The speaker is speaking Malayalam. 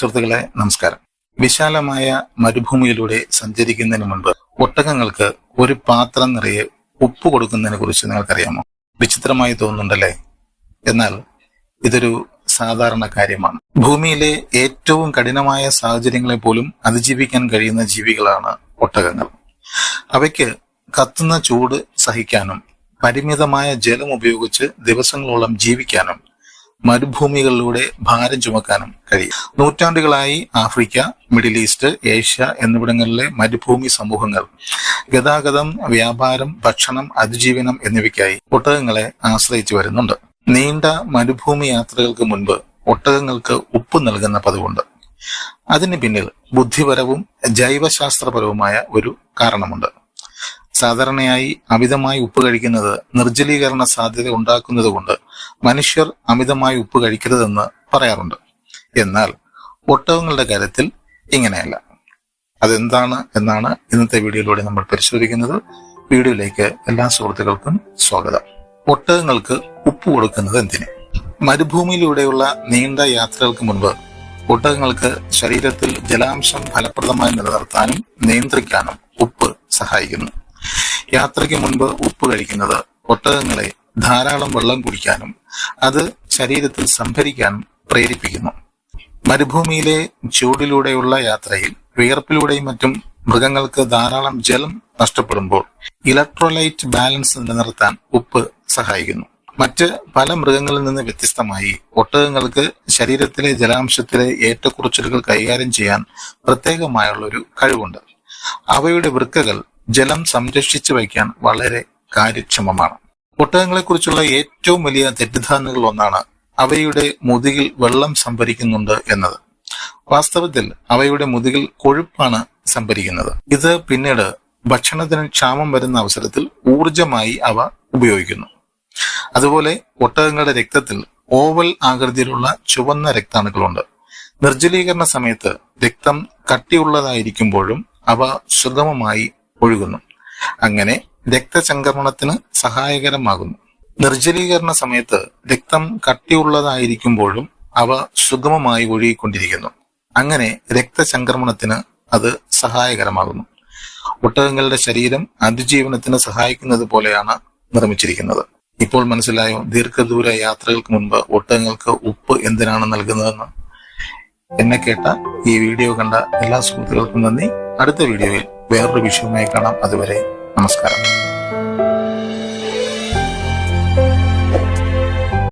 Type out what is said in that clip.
സുഹൃത്തുക്കളെ നമസ്കാരം. വിശാലമായ മരുഭൂമിയിലൂടെ സഞ്ചരിക്കുന്നതിന് മുൻപ് ഒട്ടകങ്ങൾക്ക് ഒരു പാത്രം നിറയെ ഉപ്പ് കൊടുക്കുന്നതിനെ കുറിച്ച് നിങ്ങൾക്കറിയാമോ? വിചിത്രമായി തോന്നുന്നുണ്ടല്ലേ? എന്നാൽ ഇതൊരു സാധാരണ കാര്യമാണ്. ഭൂമിയിലെ ഏറ്റവും കഠിനമായ സാഹചര്യങ്ങളെ പോലും അതിജീവിക്കാൻ കഴിയുന്ന ജീവികളാണ് ഒട്ടകങ്ങൾ. അവയ്ക്ക് കത്തുന്ന ചൂട് സഹിക്കാനും പരിമിതമായ ജലം ഉപയോഗിച്ച് ദിവസങ്ങളോളം ജീവിക്കാനും മരുഭൂമികളിലൂടെ ഭാരം ചുമക്കാനും കഴിയും. നൂറ്റാണ്ടുകളായി ആഫ്രിക്ക, മിഡിൽ ഈസ്റ്റ്, ഏഷ്യ എന്നിവിടങ്ങളിലെ മരുഭൂമി സമൂഹങ്ങൾ ഗതാഗതം, വ്യാപാരം, ഭക്ഷണം, അതിജീവനം എന്നിവയ്ക്കായി ഒട്ടകങ്ങളെ ആശ്രയിച്ചു വരുന്നുണ്ട്. നീണ്ട മരുഭൂമി യാത്രകൾക്ക് മുൻപ് ഒട്ടകങ്ങൾക്ക് ഉപ്പ് നൽകുന്ന പതിവുണ്ട്. അതിന് പിന്നിൽ ബുദ്ധിപരവും ജൈവശാസ്ത്രപരവുമായ ഒരു കാരണമുണ്ട്. സാധാരണയായി അമിതമായി ഉപ്പ് കഴിക്കുന്നത് നിർജ്ജലീകരണ സാധ്യത ഉണ്ടാക്കുന്നത് കൊണ്ട് മനുഷ്യർ അമിതമായി ഉപ്പ് കഴിക്കരുതെന്ന് പറയാറുണ്ട്. എന്നാൽ ഒട്ടകങ്ങളുടെ കാര്യത്തിൽ ഇങ്ങനെയല്ല. അതെന്താണ് എന്നാണ് ഇന്നത്തെ വീഡിയോയിലൂടെ നമ്മൾ പരിശോധിക്കുന്നത്. വീഡിയോയിലേക്ക് എല്ലാ സുഹൃത്തുക്കൾക്കും സ്വാഗതം. ഒട്ടകങ്ങൾക്ക് ഉപ്പ് കൊടുക്കുന്നത് എന്തിന്? മരുഭൂമിയിലൂടെയുള്ള നീണ്ട യാത്രകൾക്ക് മുൻപ് ഒട്ടകങ്ങൾക്ക് ശരീരത്തിൽ ജലാംശം ഫലപ്രദമായി നിലനിർത്താനും നിയന്ത്രിക്കാനും ഉപ്പ് സഹായിക്കുന്നു. യാത്രയ്ക്ക് മുൻപ് ഉപ്പ് കഴിക്കുന്നത് ഒട്ടകങ്ങളെ ധാരാളം വെള്ളം കുടിക്കാനും അത് ശരീരത്തിൽ സംഭരിക്കാനും പ്രേരിപ്പിക്കുന്നു. മരുഭൂമിയിലെ ചൂടിലൂടെയുള്ള യാത്രയിൽ വിയർപ്പിലൂടെയും മറ്റും മൃഗങ്ങൾക്ക് ധാരാളം ജലം നഷ്ടപ്പെടുമ്പോൾ ഇലക്ട്രോലൈറ്റ് ബാലൻസ് നിലനിർത്താൻ ഉപ്പ് സഹായിക്കുന്നു. മറ്റ് പല മൃഗങ്ങളിൽ നിന്ന് വ്യത്യസ്തമായി ഒട്ടകങ്ങൾക്ക് ശരീരത്തിലെ ജലാംശത്തിലെ ഏറ്റക്കുറച്ചിലുകൾ കൈകാര്യം ചെയ്യാൻ പ്രത്യേകമായുള്ള ഒരു കഴിവുണ്ട്. അവയുടെ വൃക്കകൾ ജലം സംരക്ഷിച്ചു വയ്ക്കാൻ വളരെ കാര്യക്ഷമമാണ്. ഒട്ടകങ്ങളെ കുറിച്ചുള്ള ഏറ്റവും വലിയ തെറ്റിദ്ധാരണകൾ ഒന്നാണ് അവയുടെ മുതുകിൽ വെള്ളം സംഭരിക്കുന്നുണ്ട് എന്നത്. വാസ്തവത്തിൽ അവയുടെ മുതുകിൽ കൊഴുപ്പാണ് സംഭരിക്കുന്നത്. ഇത് പിന്നീട് ഭക്ഷണത്തിന് ക്ഷാമം വരുന്ന അവസരത്തിൽ ഊർജമായി അവ ഉപയോഗിക്കുന്നു. അതുപോലെ ഒട്ടകങ്ങളുടെ രക്തത്തിൽ ഓവൽ ആകൃതിയിലുള്ള ചുവന്ന രക്താണുക്കളുണ്ട്. നിർജ്ജലീകരണ സമയത്ത് രക്തം കട്ടിയുള്ളതായിരിക്കുമ്പോഴും അവ സുഗമമായി ഒഴുകുന്നു. അങ്ങനെ രക്തചംക്രമണത്തിന് സഹായകരമാകുന്നു. നിർജ്ജലീകരണ സമയത്ത് രക്തം കട്ടിയുള്ളതായിരിക്കുമ്പോഴും അവ സുഗമമായി ഒഴുകിക്കൊണ്ടിരിക്കുന്നു. അങ്ങനെ രക്തചംക്രമണത്തിന് അത് സഹായകരമാകുന്നു. ഒട്ടകങ്ങളുടെ ശരീരം അതിജീവനത്തിന് സഹായിക്കുന്നത് പോലെയാണ് നിർമ്മിച്ചിരിക്കുന്നത്. ഇപ്പോൾ മനസ്സിലായോ ദീർഘദൂര യാത്രകൾക്ക് മുൻപ് ഒട്ടകങ്ങൾക്ക് ഉപ്പ് എന്തിനാണ് നൽകുന്നതെന്ന്? എന്നെ കേട്ട ഈ വീഡിയോ കണ്ട എല്ലാ സുഹൃത്തുക്കൾക്കും നന്ദി. അടുത്ത വീഡിയോയിൽ വേറൊരു വിഷയവുമായി കാണാം. അതുവരെ നമസ്കാരം.